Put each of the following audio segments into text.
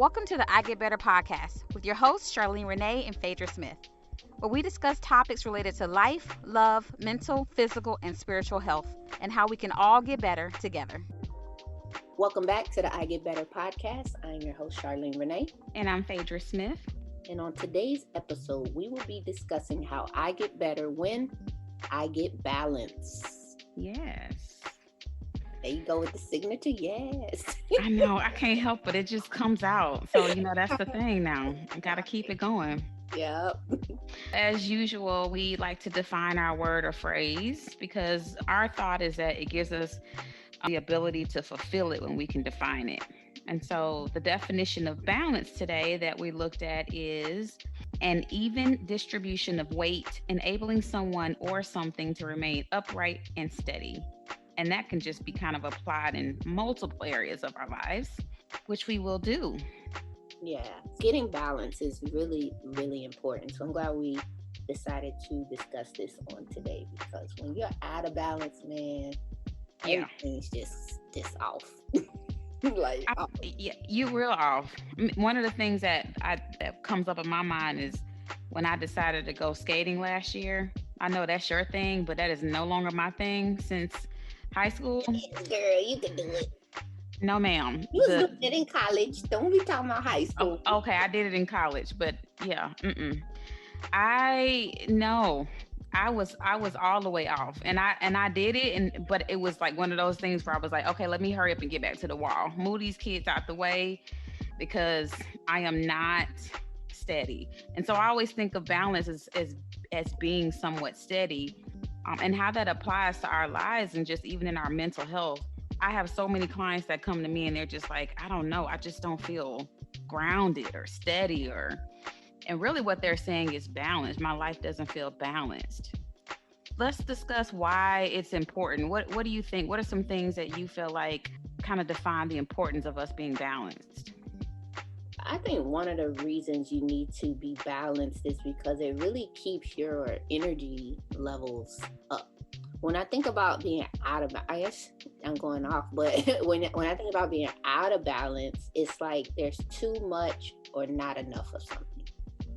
Welcome to the I Get Better podcast with your hosts, Charlene Renee and Phaedra Smith, where we discuss topics related to life, love, mental, physical, and spiritual health, and how we can all get better together. Welcome back to the I Get Better podcast. I'm your host, Charlene Renee. And I'm Phaedra Smith. And on today's episode, we will be discussing how I get better when I get balance. Yes. There you go with the signature, yes. I know, I can't help it. It just comes out. So, that's the thing now. I got to keep it going. Yep. As usual, we like to define our word or phrase because our thought is that it gives us the ability to fulfill it when we can define it. And so the definition of balance today that we looked at is an even distribution of weight, enabling someone or something to remain upright and steady. And that can just be kind of applied in multiple areas of our lives, which we will do. Yeah, getting balance is really, really important. So I'm glad we decided to discuss this on today, because when you're out of balance, man, everything's just off. You real off. One of the things that comes up in my mind is when I decided to go skating last year. I know that's your thing, but that is no longer my thing since high school. Girl, you can do it. No, ma'am. You was doing it in college. Don't be talking about high school. Oh, okay, I did it in college, but yeah, I know. I was all the way off, and I did it, but it was like one of those things where I was like, okay, let me hurry up and get back to the wall, move these kids out the way, because I am not steady. And so I always think of balance as being somewhat steady, and how that applies to our lives and just even in our mental health. I have so many clients that come to me and they're just like, I don't know, I just don't feel grounded or steady and really what they're saying is balance. My life doesn't feel balanced. Let's discuss why it's important. What do you think? What are some things that you feel like kind of define the importance of us being balanced? I think one of the reasons you need to be balanced is because it really keeps your energy levels up. When I think about being out of, I guess I'm going off, but when I think about being out of balance, it's like there's too much or not enough of something.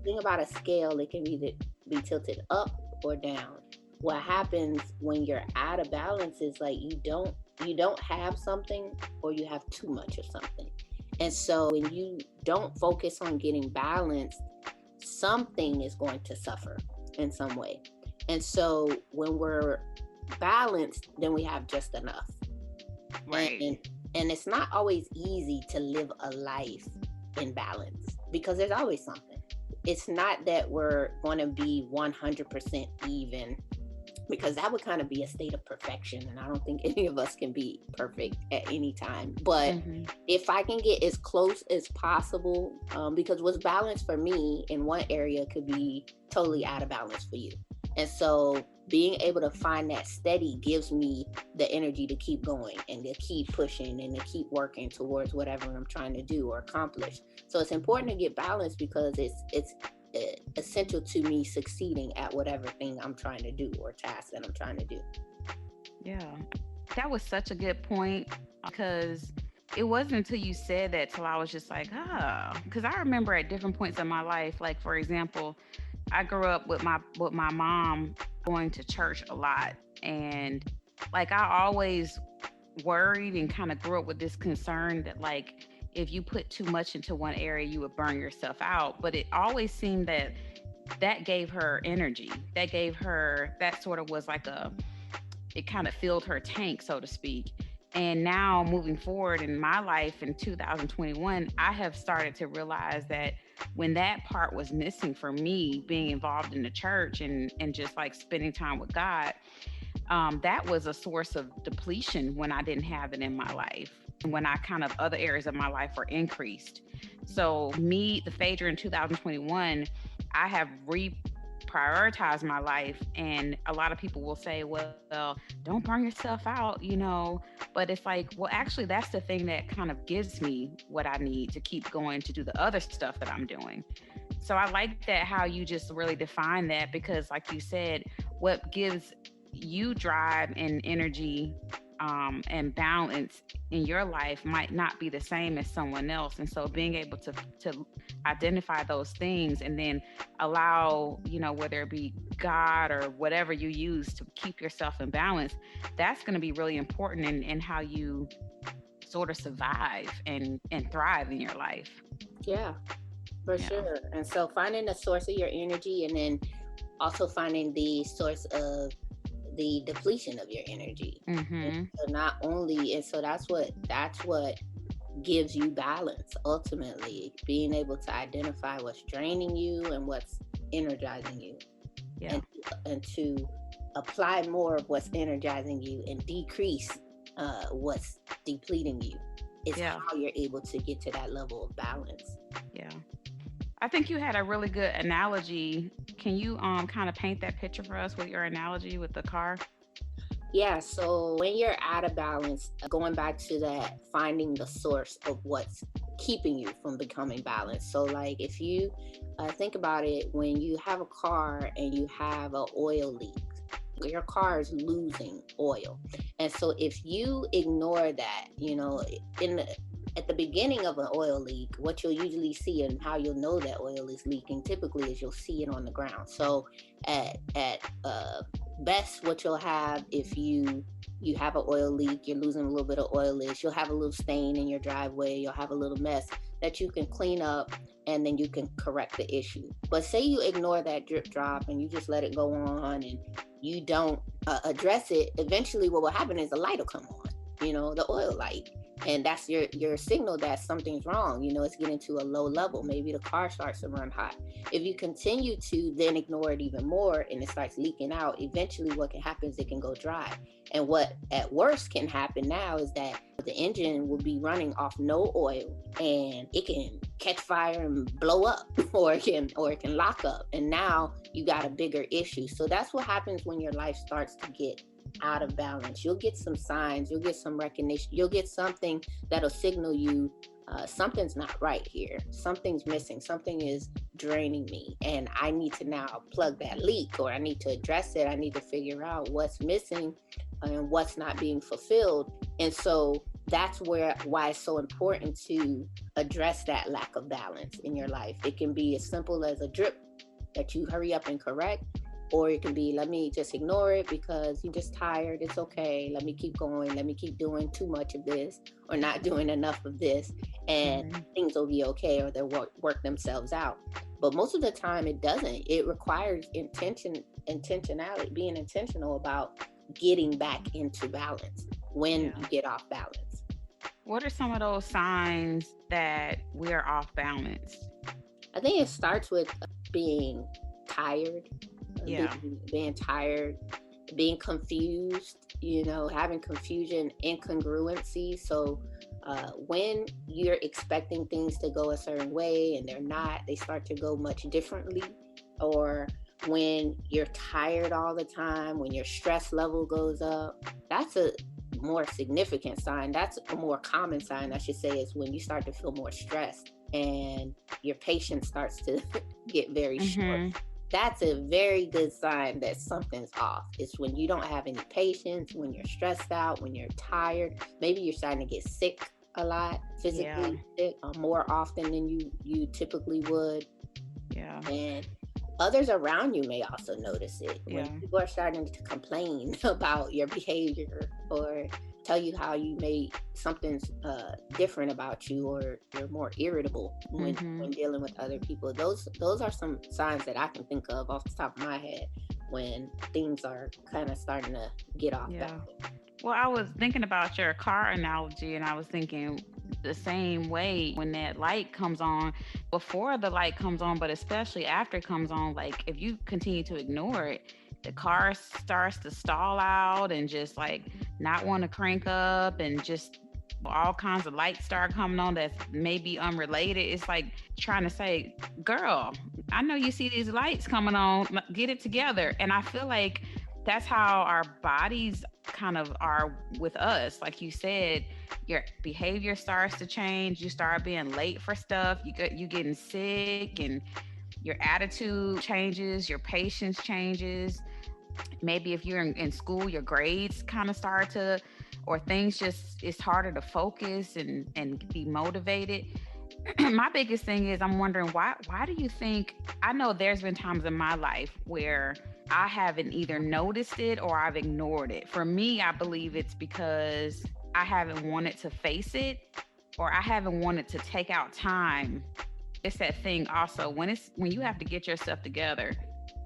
Think about a scale, it can either be tilted up or down. What happens when you're out of balance is like you don't have something, or you have too much of something. And so when you don't focus on getting balanced, something is going to suffer in some way. And so when we're balanced, then we have just enough. Right. And it's not always easy to live a life in balance because there's always something. It's not that we're going to be 100% even, because that would kind of be a state of perfection. And I don't think any of us can be perfect at any time. But if I can get as close as possible, because what's balanced for me in one area could be totally out of balance for you. And so being able to find that steady gives me the energy to keep going and to keep pushing and to keep working towards whatever I'm trying to do or accomplish. So it's important to get balanced because it's essential to me succeeding at whatever thing I'm trying to do or task that I'm trying to do. Yeah, that was such a good point, because it wasn't until you said that till I was just like, because I remember at different points in my life, like for example, I grew up with my mom going to church a lot, and like I always worried and kind of grew up with this concern that like if you put too much into one area, you would burn yourself out. But it always seemed that gave her energy. That sort of was like it kind of filled her tank, so to speak. And now moving forward in my life in 2021, I have started to realize that when that part was missing for me, being involved in the church and just like spending time with God, that was a source of depletion when I didn't have it in my life, when I kind of other areas of my life were increased. So the Phaedra in 2021, I have reprioritized my life. And a lot of people will say, well, don't burn yourself out, but it's like, well, actually that's the thing that kind of gives me what I need to keep going to do the other stuff that I'm doing. So I like that, how you just really define that, because like you said, what gives you drive and energy and balance in your life might not be the same as someone else. And so being able to identify those things and then allow, whether it be God or whatever you use to keep yourself in balance, that's going to be really important in how you sort of survive and thrive in your life. Yeah, for Yeah. sure. And so finding the source of your energy, and then also finding the source of the depletion of your energy. And Mm-hmm. so not only, and so that's what gives you balance ultimately, being able to identify what's draining you and what's energizing you, Yeah. and to apply more of what's energizing you and decrease what's depleting you is Yeah. how you're able to get to that level of balance. Yeah. I think you had a really good analogy. Can you kind of paint that picture for us with your analogy with the car? Yeah, so when you're out of balance, going back to that, finding the source of what's keeping you from becoming balanced. So, like, if you think about it, when you have a car and you have an oil leak, your car is losing oil. And so, if you ignore that, in the, at the beginning of an oil leak, what you'll usually see and how you'll know that oil is leaking typically is you'll see it on the ground. So, at best, what you'll have, if you have an oil leak, you're losing a little bit of oil, is you'll have a little stain in your driveway, you'll have a little mess that you can clean up, and then you can correct the issue. But say you ignore that drip drop and you just let it go on, and you don't address it, eventually what will happen is the light will come on, the oil light, and that's your signal that something's wrong. It's getting to a low level. Maybe the car starts to run hot. If you continue to then ignore it even more and it starts leaking out, eventually what can happen is it can go dry. And what at worst can happen now is that the engine will be running off no oil, and it can catch fire and blow up, or it can lock up, and now you got a bigger issue. So that's what happens when your life starts to get out of balance. You'll get some signs, you'll get some recognition, you'll get something that'll signal you something's not right here, something's missing, something is draining me, and I need to now plug that leak, or I need to address it. I need to figure out what's missing and what's not being fulfilled. And so that's why it's so important to address that lack of balance in your life. It can be as simple as a drip that you hurry up and correct, or it can be, let me just ignore it because you're just tired. It's okay. Let me keep going. Let me keep doing too much of this or not doing enough of this, and things will be okay, or they'll work themselves out. But most of the time it doesn't. It requires intentionality, being intentional about getting back into balance when you get off balance. What are some of those signs that we're off balance? I think it starts with being tired, Yeah. being tired, being confused, having confusion, incongruency. So when you're expecting things to go a certain way and they're not, they start to go much differently. Or when you're tired all the time, when your stress level goes up, that's a more significant sign. That's a more common sign, I should say, is when you start to feel more stressed and your patience starts to get very short. That's a very good sign that something's off. It's when you don't have any patience, when you're stressed out, when you're tired. Maybe you're starting to get sick a lot, physically sick, more often than you typically would. Yeah. And others around you may also notice it. When people are starting to complain about your behavior, or tell you how you made something's different about you, or you're more irritable when dealing with other people. Those are some signs that I can think of off the top of my head when things are kind of starting to get off balance. Well, I was thinking about your car analogy, and I was thinking the same way when that light comes on, before the light comes on, but especially after it comes on. Like, if you continue to ignore it, the car starts to stall out and just like not want to crank up, and just all kinds of lights start coming on that's maybe unrelated. It's like trying to say, girl, I know you see these lights coming on, get it together. And I feel like that's how our bodies kind of are with us. Like you said, your behavior starts to change. You start being late for stuff. You getting sick, and your attitude changes. Your patience changes. Maybe if you're in school, your grades kind of start to or things just, it's harder to focus and be motivated. My biggest thing is I'm wondering why do you think, I know there's been times in my life where I haven't either noticed it or I've ignored it. For me, I believe it's because I haven't wanted to face it, or I haven't wanted to take out time. It's that thing also, when you have to get yourself together,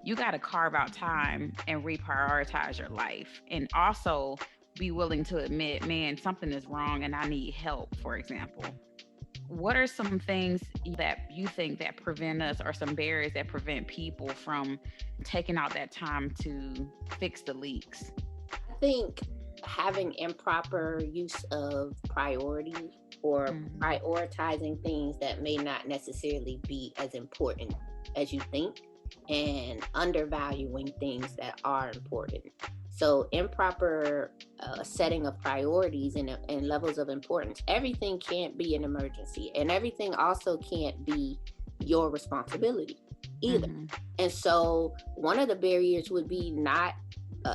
you got to carve out time and reprioritize your life, and also be willing to admit, man, something is wrong and I need help, for example. What are some things that you think that prevent us, or some barriers that prevent people from taking out that time to fix the leaks? I think having improper use of priority, or Mm-hmm. prioritizing things that may not necessarily be as important as you think, and undervaluing things that are important. So, improper setting of priorities and levels of importance. Everything can't be an emergency, and everything also can't be your responsibility either. Mm-hmm. And so, one of the barriers would be not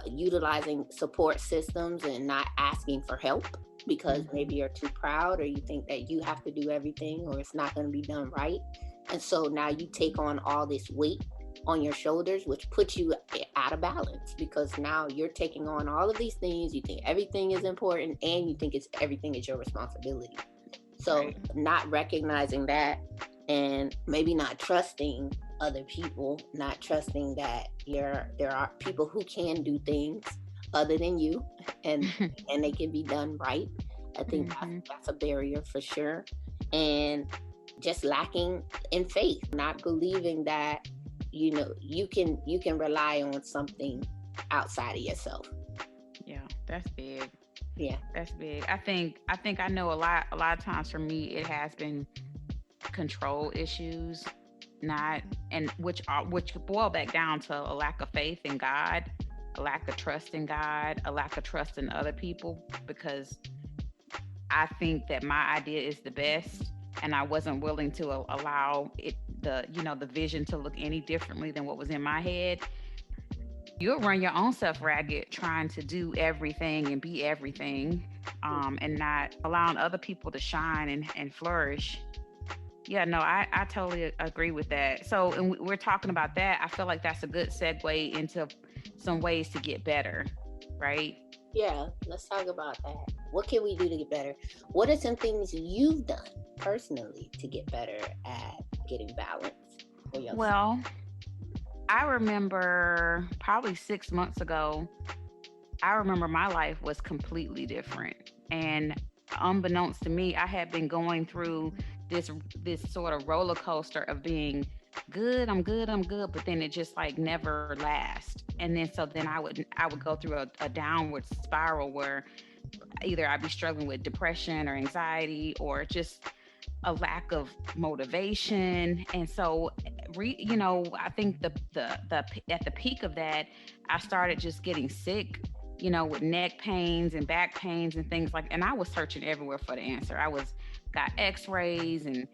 utilizing support systems and not asking for help, because Mm-hmm. maybe you're too proud, or you think that you have to do everything, or it's not going to be done right. And so now you take on all this weight on your shoulders, which puts you out of balance, because now you're taking on all of these things. You think everything is important, and you think it's everything is your responsibility. So Right. not recognizing that, and maybe not trusting other people, not trusting that there are people who can do things other than you, and and they can be done right. I think Mm-hmm. that's a barrier for sure. And just lacking in faith, not believing that you can rely on something outside of yourself. Yeah, that's big. Yeah. That's big. I think I know a lot of times for me it has been control issues, not, and which boil back down to a lack of faith in God, a lack of trust in God, a lack of trust in other people, because I think that my idea is the best, and I wasn't willing to allow it, the vision to look any differently than what was in my head. You'll run your own self ragged trying to do everything and be everything, and not allowing other people to shine and flourish. Yeah, no, I totally agree with that. So, and we're talking about that. I feel like that's a good segue into some ways to get better, right? Yeah, let's talk about that. What can we do to get better? What are some things you've done personally to get better at getting balance for yourself? Well, I remember probably 6 months ago, I remember my life was completely different. And unbeknownst to me, I had been going through this sort of roller coaster of being good, I'm good, I'm good, but then it just like never lasts. And then I would go through a downward spiral where either I'd be struggling with depression or anxiety, or just a lack of motivation. And so I think the at the peak of that, I started just getting sick, with neck pains and back pains and things like, and I was searching everywhere for the answer. I was got x-rays and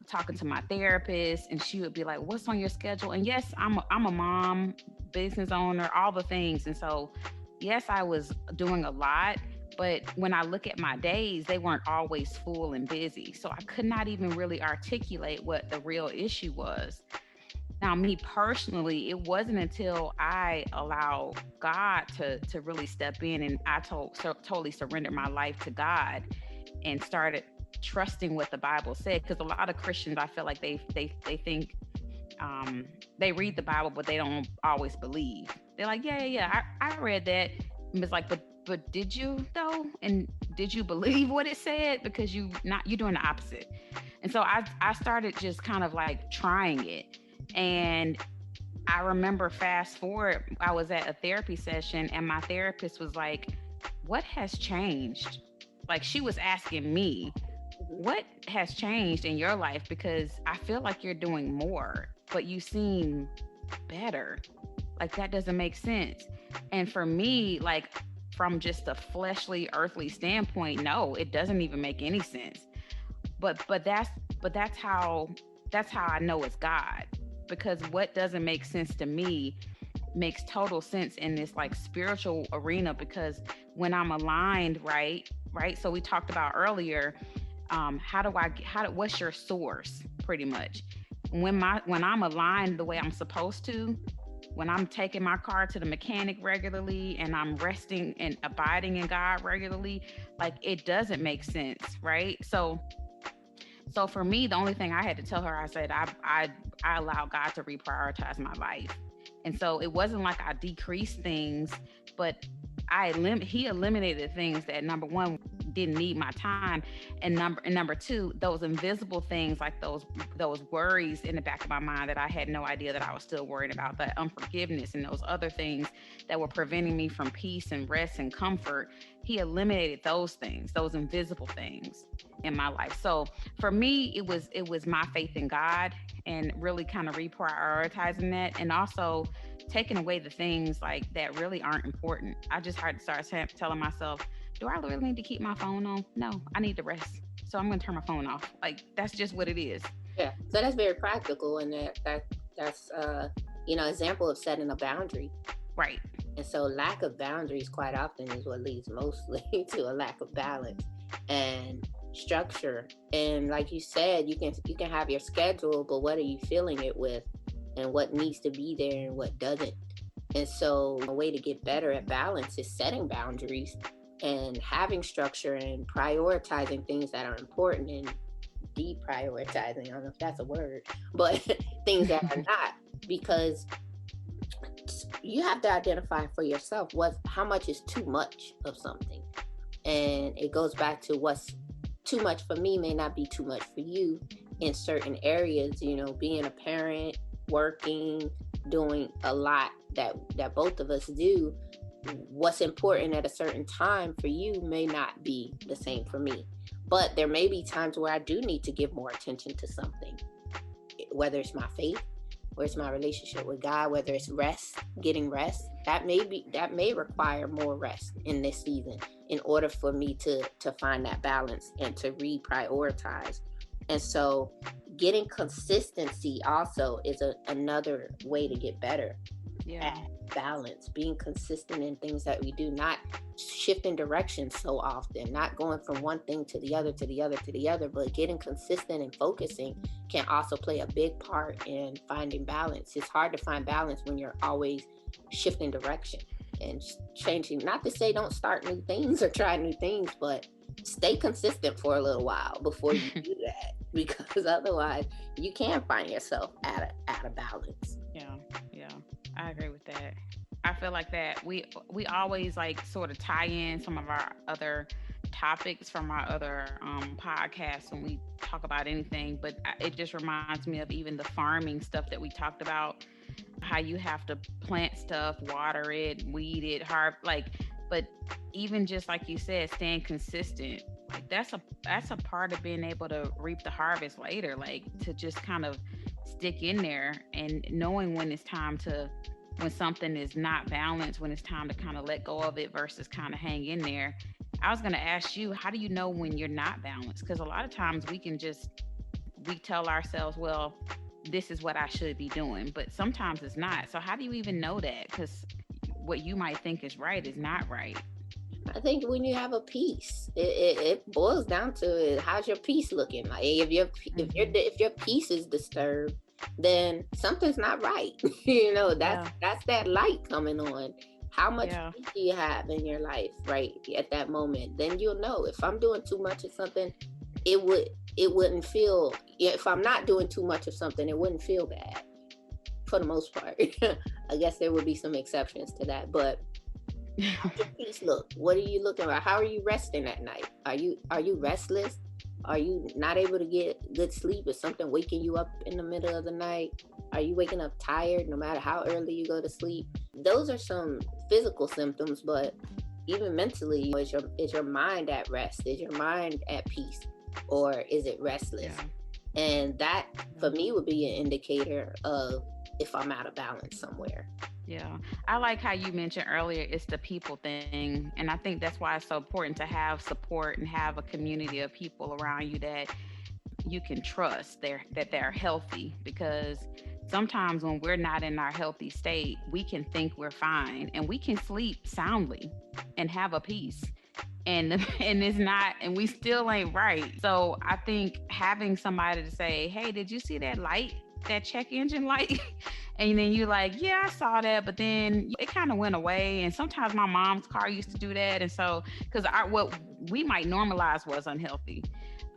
talking to my therapist, and she would be like, what's on your schedule? And yes, I'm a mom, business owner, all the things. And so yes, I was doing a lot, but when I look at my days, they weren't always full and busy. So I could not even really articulate what the real issue was. Now, me personally, it wasn't until I allowed God to really step in, and I totally surrendered my life to God and started trusting what the Bible said. Because a lot of Christians, I feel like they think, they read the Bible, but they don't always believe. They're like, yeah, yeah, yeah, I read that. And it's like, but did you though? And did you believe what it said? Because you're doing the opposite. And so I started just kind of like trying it. And I remember, fast forward, I was at a therapy session and my therapist was like, what has changed? Like, she was asking me, Mhm. what has changed in your life? Because I feel like you're doing more, but you seem better. Like, that doesn't make sense. And for me, like, from just a fleshly, earthly standpoint, no, it doesn't even make any sense. But that's how I know it's God. Because what doesn't make sense to me makes total sense in this like spiritual arena, because when I'm aligned, right, so we talked about earlier, what's your source, pretty much. When I'm aligned the way I'm supposed to, when I'm taking my car to the mechanic regularly and I'm resting and abiding in God regularly, like it doesn't make sense, right? So for me, the only thing I had to tell her, I said, I allow God to reprioritize my life. And so it wasn't like I decreased things, but he eliminated things that, number one, didn't need my time, and number two, those invisible things, like those worries in the back of my mind that I had no idea that I was still worried about, that unforgiveness and those other things that were preventing me from peace and rest and comfort. He eliminated those things, those invisible things in my life. So for me, it was my faith in God, and really kind of reprioritizing that, and also taking away the things like that really aren't important. I just had to start telling myself, do I really need to keep my phone on? No, I need to rest. So I'm going to turn my phone off. Like, that's just what it is. Yeah. So that's very practical, and that's example of setting a boundary. Right. And so lack of boundaries quite often is what leads mostly to a lack of balance and structure. And like you said, you can have your schedule, but what are you filling it with, and what needs to be there and what doesn't? And so a way to get better at balance is setting boundaries and having structure and prioritizing things that are important, and deprioritizing, I don't know if that's a word, but things that are not, because you have to identify for yourself how much is too much of something. And it goes back to what's too much for me may not be too much for you in certain areas. Being a parent, working, doing a lot that both of us do, what's important at a certain time for you may not be the same for me. But there may be times where I do need to give more attention to something, whether it's my faith, whether it's my relationship with God, whether it's rest, getting rest. That may require more rest in this season in order for me to find that balance and to reprioritize. And so getting consistency also is another way to get better at balance, being consistent in things that we do, not shifting directions so often, not going from one thing to the other, but getting consistent and focusing can also play a big part in finding balance. It's hard to find balance when you're always shifting direction and changing. Not to say don't start new things or try new things, but stay consistent for a little while before you do that, because otherwise you can find yourself at a balance. Yeah, I agree with that. I feel like that we always like sort of tie in some of our other topics from our other podcasts when we talk about anything, but it just reminds me of even the farming stuff that we talked about, how you have to plant stuff, water it, weed it, but even just like you said, staying consistent, like that's a part of being able to reap the harvest later, like to just kind of stick in there and knowing when something is not balanced, when it's time to kind of let go of it versus kind of hang in there. I was going to ask you, how do you know when you're not balanced? Because a lot of times we tell ourselves, well, this is what I should be doing, but sometimes it's not. So how do you even know that? Because what you might think is right is not right. I think when you have a peace, it boils down to how's your peace looking. Like if your peace is disturbed, then something's not right. That's that light coming on. How much peace do you have in your life right at that moment? Then you'll know. If I'm doing too much of something, it wouldn't feel. If I'm not doing too much of something, it wouldn't feel bad for the most part. I guess there would be some exceptions to that, but how's your peace look? What are you looking at? How are you resting at night? Are you restless? Are you not able to get good sleep? Is something waking you up in the middle of the night? Are you waking up tired no matter how early you go to sleep? Those are some physical symptoms, but even mentally, is your mind at rest? Is your mind at peace? Or is it restless? Yeah. And that, for me, would be an indicator of if I'm out of balance somewhere. Yeah. I like how you mentioned earlier, it's the people thing. And I think that's why it's so important to have support and have a community of people around you that you can trust that they're healthy, because sometimes when we're not in our healthy state, we can think we're fine and we can sleep soundly and have a peace. And and it's not, and we still ain't right. So I think having somebody to say, hey, did you see that light, that check engine light? And then you like, yeah, I saw that, but then it kind of went away. And sometimes my mom's car used to do that. And so because what we might normalize was unhealthy,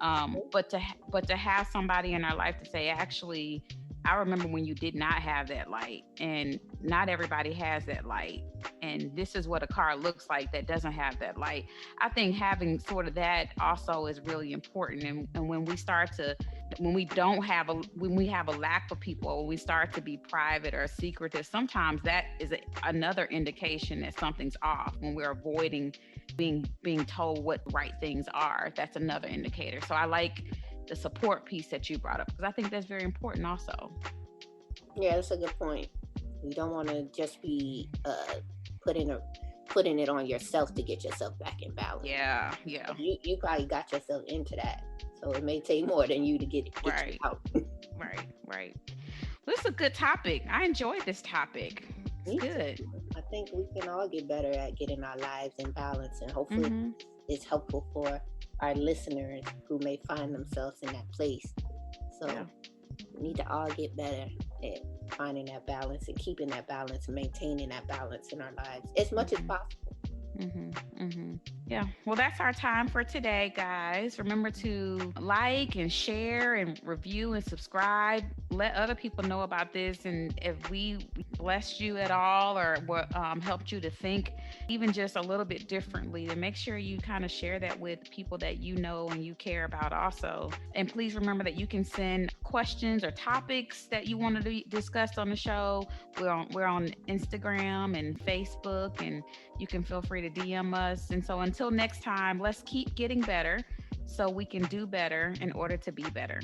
but to have somebody in our life to say, actually, I remember when you did not have that light, and not everybody has that light. And this is what a car looks like that doesn't have that light. I think having sort of that also is really important. And when we start to, when we don't have a, when we have a lack of people, when we start to be private or secretive, sometimes that is another indication that something's off. When we're avoiding being told what right things are, that's another indicator. So I like the support piece that you brought up, because I think that's very important also. Yeah, that's a good point. You don't want to just be putting it on yourself to get yourself back in balance. Yeah. You probably got yourself into that, so it may take more than you to get right. you out. Right. This is a good topic. I enjoyed this topic. It's good. I think we can all get better at getting our lives in balance, and hopefully it's helpful for our listeners who may find themselves in that place. So we need to all get better at finding that balance and keeping that balance and maintaining that balance in our lives as much as possible. Yeah. Well, that's our time for today, guys. Remember to like and share and review and subscribe. Let other people know about this. And if we blessed you at all, or helped you to think even just a little bit differently, then make sure you kind of share that with people that you know and you care about also. And please remember that you can send questions or topics that you want to be discussed on the show. We're on Instagram and Facebook, and you can feel free to DM us. And so until next time, let's keep getting better so we can do better in order to be better.